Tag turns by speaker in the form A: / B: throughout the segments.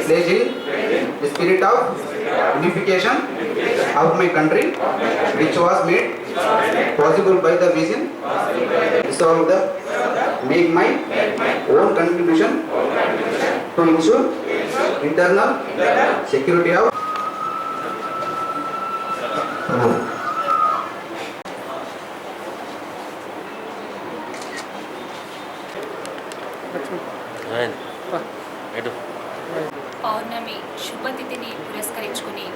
A: Pledging the spirit of unification of my country, which was made possible by the vision of the make my own contribution to ensure internal security of
B: పౌర్ణమి శుభతిథిని పురస్కరించుకుని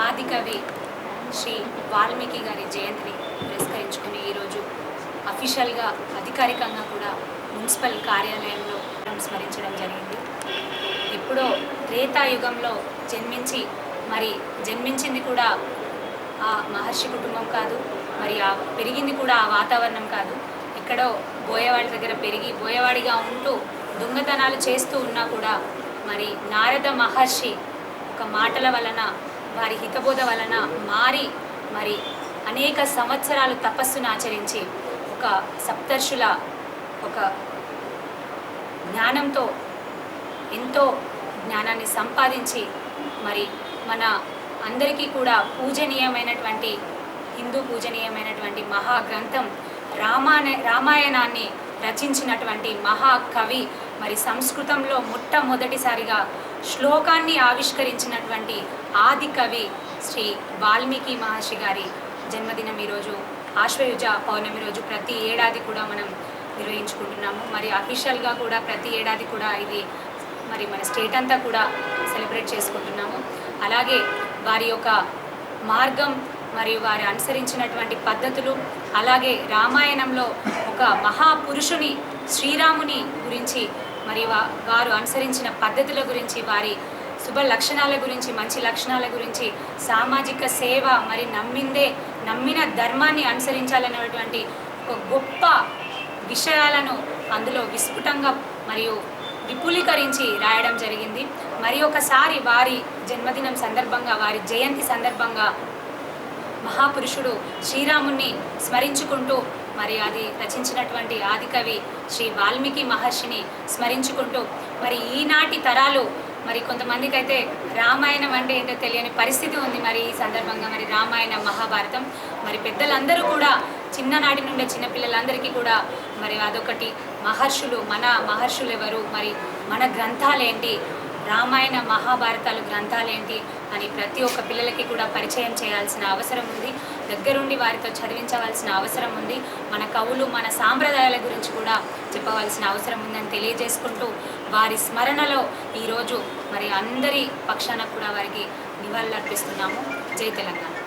B: ఆదికవి శ్రీ వాల్మీకి గారి జయంతిని పురస్కరించుకుని ఈరోజు అఫీషియల్గా అధికారికంగా కూడా municipal కార్యాలయంలో స్మరించడం జరిగింది. ఎప్పుడో త్రేతాయుగంలో జన్మించింది కూడా ఆ మహర్షి కుటుంబం కాదు, మరి ఆ పెరిగింది కూడా ఆ వాతావరణం కాదు. ఎక్కడో బోయవాడి దగ్గర పెరిగి బోయవాడిగా ఉంటూ దొంగతనాలు చేస్తూ ఉన్నా కూడా మరి నారద మహర్షి ఒక మాటల వలన వారి హితబోధ వలన మారి మరి అనేక సంవత్సరాలు తపస్సును ఆచరించి ఒక సప్తర్షుల ఒక జ్ఞానంతో ఎంతో జ్ఞానాన్ని సంపాదించి మరి మన అందరికీ కూడా పూజనీయమైనటువంటి హిందూ పూజనీయమైనటువంటి మహాగ్రంథం రామాయణాన్ని రచించినటువంటి మహాకవి, మరి సంస్కృతంలో మొట్టమొదటిసారిగా శ్లోకాన్ని ఆవిష్కరించినటువంటి ఆది కవి శ్రీ వాల్మీకి మహర్షి గారి జన్మదినం ఈరోజు ఆశ్వయుజ పౌర్ణమి రోజు ప్రతి ఏడాది కూడా మనం నిర్వహించుకుంటున్నాము. మరి అఫీషియల్గా కూడా ప్రతి ఏడాది కూడా ఇది మరి మన స్టేట్ అంతా కూడా సెలబ్రేట్ చేసుకుంటున్నాము. అలాగే వారి యొక్క మార్గం మరియు వారు అనుసరించినటువంటి పద్ధతులు, అలాగే రామాయణంలో ఒక మహాపురుషుని శ్రీరాముని గురించి మరి వారు అనుసరించిన పద్ధతుల గురించి, వారి శుభ లక్షణాల గురించి, మంచి లక్షణాల గురించి, సామాజిక సేవ, మరి నమ్మిన ధర్మాన్ని అనుసరించాలనేటువంటి ఒక గొప్ప విషయాలను అందులో విస్ఫుటంగా మరియు విపులీకరించి రాయడం జరిగింది. మరి ఒకసారి వారి జన్మదినం సందర్భంగా, వారి జయంతి సందర్భంగా మహాపురుషుడు శ్రీరాముని స్మరించుకుంటూ మరి అది రచించినటువంటి ఆదికవి శ్రీ వాల్మీకి మహర్షిని స్మరించుకుంటూ మరి ఈనాటి తరాలు మరి కొంతమందికి అయితే రామాయణం అంటే ఏంటో తెలియని పరిస్థితి ఉంది. మరి ఈ సందర్భంగా మరి రామాయణం, మహాభారతం మరి పెద్దలందరూ కూడా చిన్ననాటి నుండి చిన్నపిల్లలందరికీ కూడా మరి అదొకటి మన మహర్షులు ఎవరు, మరి మన గ్రంథాలేంటి, రామాయణ మహాభారతాలు గ్రంథాలేంటి అని ప్రతి ఒక్క పిల్లలకి కూడా పరిచయం చేయాల్సిన అవసరం ఉంది. దగ్గరుండి వారితో చదివించవలసిన అవసరం ఉంది. మన కవులు, మన సాంప్రదాయాల గురించి కూడా చెప్పవలసిన అవసరం ఉందని తెలియజేసుకుంటూ వారి స్మరణలో ఈరోజు మరి అందరి పక్షాన కూడా వారికి నివాళులు అర్పిస్తున్నాము. జై తెలంగాణ.